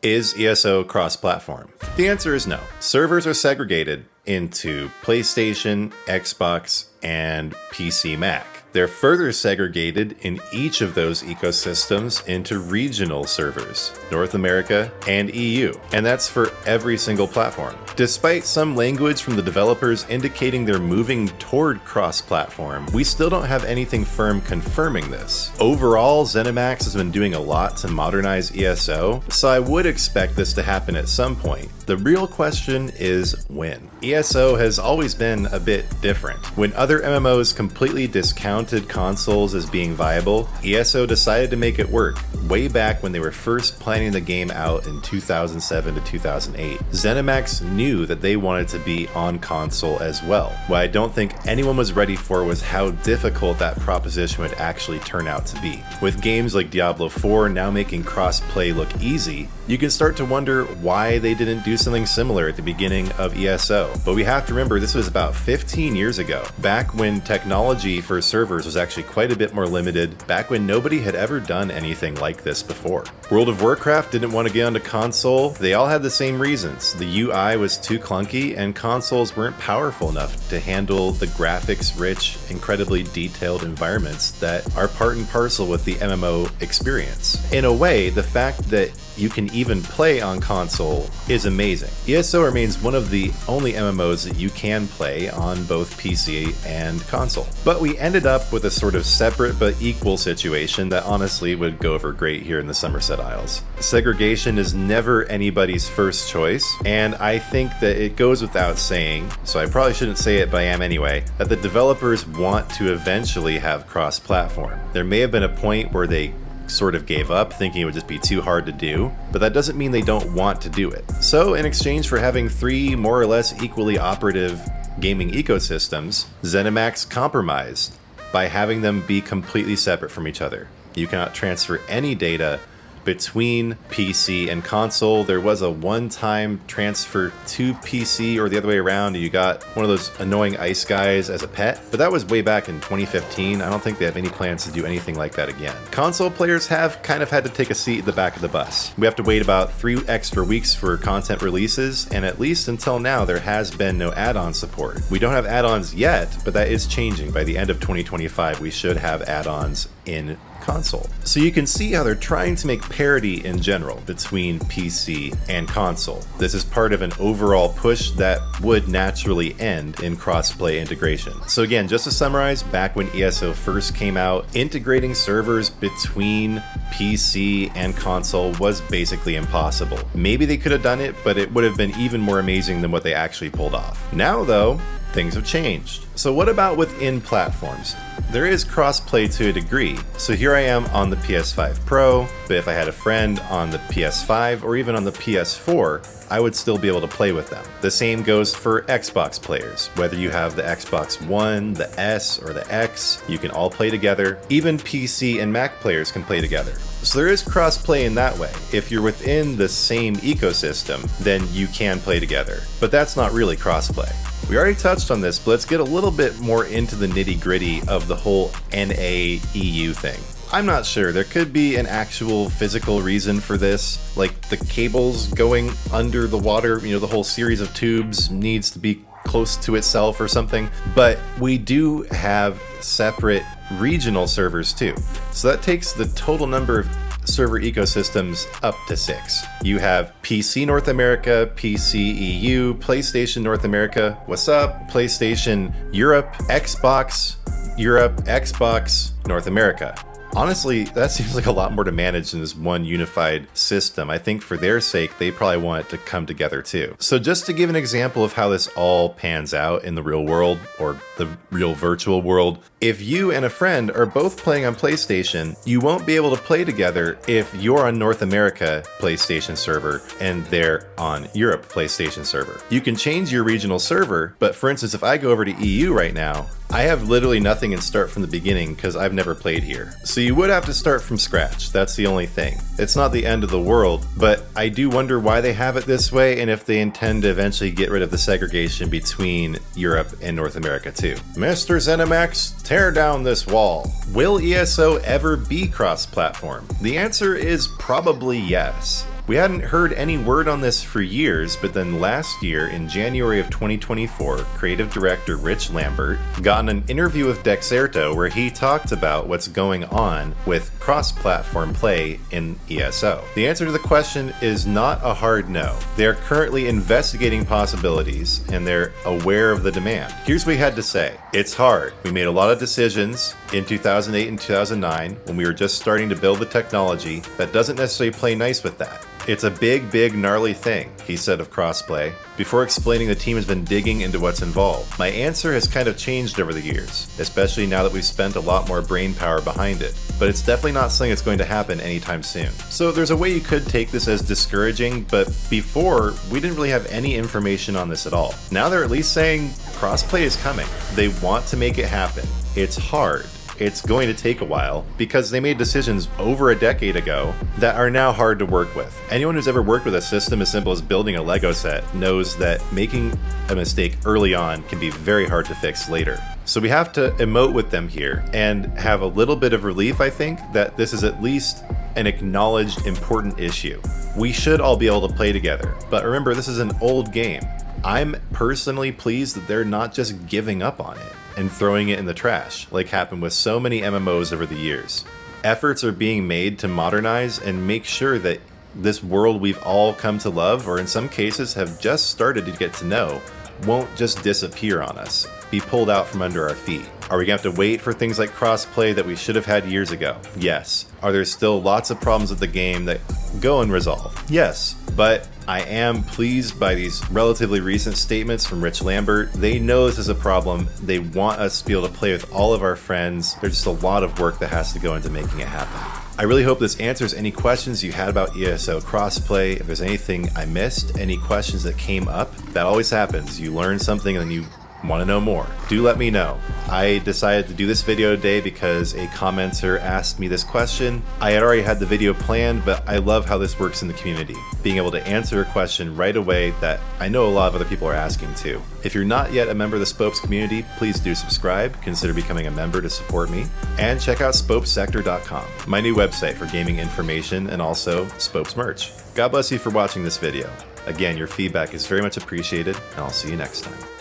Is ESO cross-platform? The answer is no. Servers are segregated into PlayStation, Xbox, and PC Mac. They're further segregated in each of those ecosystems into regional servers, North America and EU, and that's for every single platform. Despite some language from the developers indicating they're moving toward cross-platform, we still don't have anything firm confirming this. Overall, ZeniMax has been doing a lot to modernize ESO, so I would expect this to happen at some point. The real question is when. ESO has always been a bit different. When other MMOs completely discounted consoles as being viable, ESO decided to make it work way back when they were first planning the game out in 2007 to 2008. ZeniMax knew that they wanted to be on console as well. What I don't think anyone was ready for was how difficult that proposition would actually turn out to be. With games like Diablo 4 now making cross-play look easy, you can start to wonder why they didn't do something similar at the beginning of ESO. But we have to remember this was about 15 years ago, back when technology for servers was actually quite a bit more limited, back when nobody had ever done anything like this before. World of Warcraft didn't want to get onto console. They all had the same reasons. The UI was too clunky and consoles weren't powerful enough to handle the graphics-rich, incredibly detailed environments that are part and parcel with the MMO experience. In a way, the fact that you can even play on console is amazing. ESO remains one of the only MMOs that you can play on both PC and console. But we ended up with a sort of separate but equal situation that honestly would go over great here in the Somerset Isles. Segregation is never anybody's first choice, and I think that it goes without saying, so I probably shouldn't say it, but I am anyway, that the developers want to eventually have cross-platform. There may have been a point where they sort of gave up, thinking it would just be too hard to do, but that doesn't mean they don't want to do it. So in exchange for having three more or less equally operative gaming ecosystems, ZeniMax compromised by having them be completely separate from each other. You cannot transfer any data between PC and console. There was a one-time transfer to PC or the other way around, and you got one of those annoying ice guys as a pet, but that was way back in 2015. I don't think they have any plans to do anything like that again. Console players have kind of had to take a seat at the back of the bus. We have to wait about 3 extra weeks for content releases, and at least until now there has been no add-on support. We don't have add-ons yet, but that is changing. By the end of 2025 we should have add-ons in console. So you can see how they're trying to make parity in general between PC and console. This is part of an overall push that would naturally end in cross-play integration. So again, just to summarize, back when ESO first came out, integrating servers between PC and console was basically impossible. Maybe they could have done it, but it would have been even more amazing than what they actually pulled off. Now though, things have changed. So what about within platforms? There is crossplay to a degree. So here I am on the PS5 Pro, but if I had a friend on the PS5 or even on the PS4, I would still be able to play with them. The same goes for Xbox players. Whether you have the Xbox One, the S, or the X, you can all play together. Even PC and Mac players can play together. So there is crossplay in that way. If you're within the same ecosystem, then you can play together. But that's not really crossplay. We already touched on this, but let's get a little bit more into the nitty-gritty of the whole NA-EU thing. I'm not sure. There could be an actual physical reason for this, like the cables going under the water, the whole series of tubes needs to be close to itself or something. But we do have separate regional servers too. So that takes the total number of server ecosystems up to 6. You have PC North America, PC EU, PlayStation North America, what's up? PlayStation Europe, Xbox Europe, Xbox North America. Honestly, that seems like a lot more to manage in this one unified system. I think for their sake, they probably want it to come together too. So just to give an example of how this all pans out in the real world, or the real virtual world, if you and a friend are both playing on PlayStation, you won't be able to play together if you're on North America PlayStation server and they're on Europe PlayStation server. You can change your regional server, but for instance, if I go over to EU right now, I have literally nothing and start from the beginning because I've never played here. So you would have to start from scratch. That's the only thing. It's not the end of the world, but I do wonder why they have it this way and if they intend to eventually get rid of the segregation between Europe and North America too. Mr. ZeniMax, tear down this wall. Will ESO ever be cross-platform? The answer is probably yes. We hadn't heard any word on this for years, but then last year, in January of 2024, creative director Rich Lambert got in an interview with Dexerto where he talked about what's going on with cross-platform play in ESO. The answer to the question is not a hard no. They are currently investigating possibilities, and they're aware of the demand. Here's what he had to say. It's hard. We made a lot of decisions in 2008 and 2009 when we were just starting to build the technology that doesn't necessarily play nice with that. It's a big, gnarly thing, he said of crossplay, before explaining the team has been digging into what's involved. My answer has kind of changed over the years, especially now that we've spent a lot more brain power behind it, but it's definitely not something that's going to happen anytime soon. So there's a way you could take this as discouraging, but before, we didn't really have any information on this at all. Now they're at least saying crossplay is coming. They want to make it happen. It's hard. It's going to take a while because they made decisions over a decade ago that are now hard to work with. Anyone who's ever worked with a system as simple as building a Lego set knows that making a mistake early on can be very hard to fix later. So we have to emote with them here and have a little bit of relief, I think, that this is at least an acknowledged important issue. We should all be able to play together, but remember, this is an old game. I'm personally pleased that they're not just giving up on it and throwing it in the trash, like happened with so many MMOs over the years. Efforts are being made to modernize and make sure that this world we've all come to love, or in some cases have just started to get to know, won't just disappear on us, be pulled out from under our feet. Are we going to have to wait for things like crossplay that we should have had years ago? Yes. Are there still lots of problems with the game that go unresolved? Yes. But I am pleased by these relatively recent statements from Rich Lambert. They know this is a problem. They want us to be able to play with all of our friends. There's just a lot of work that has to go into making it happen. I really hope this answers any questions you had about ESO Crossplay. If there's anything I missed, any questions that came up, that always happens. You learn something and then you want to know more. Do let me know. I decided to do this video today because a commenter asked me this question. I had already had the video planned, but I love how this works in the community. Being able to answer a question right away that I know a lot of other people are asking too. If you're not yet a member of the Spopes community, please do subscribe, consider becoming a member to support me, and check out spopesector.com, my new website for gaming information and also Spopes merch. God bless you for watching this video. Again, your feedback is very much appreciated, and I'll see you next time.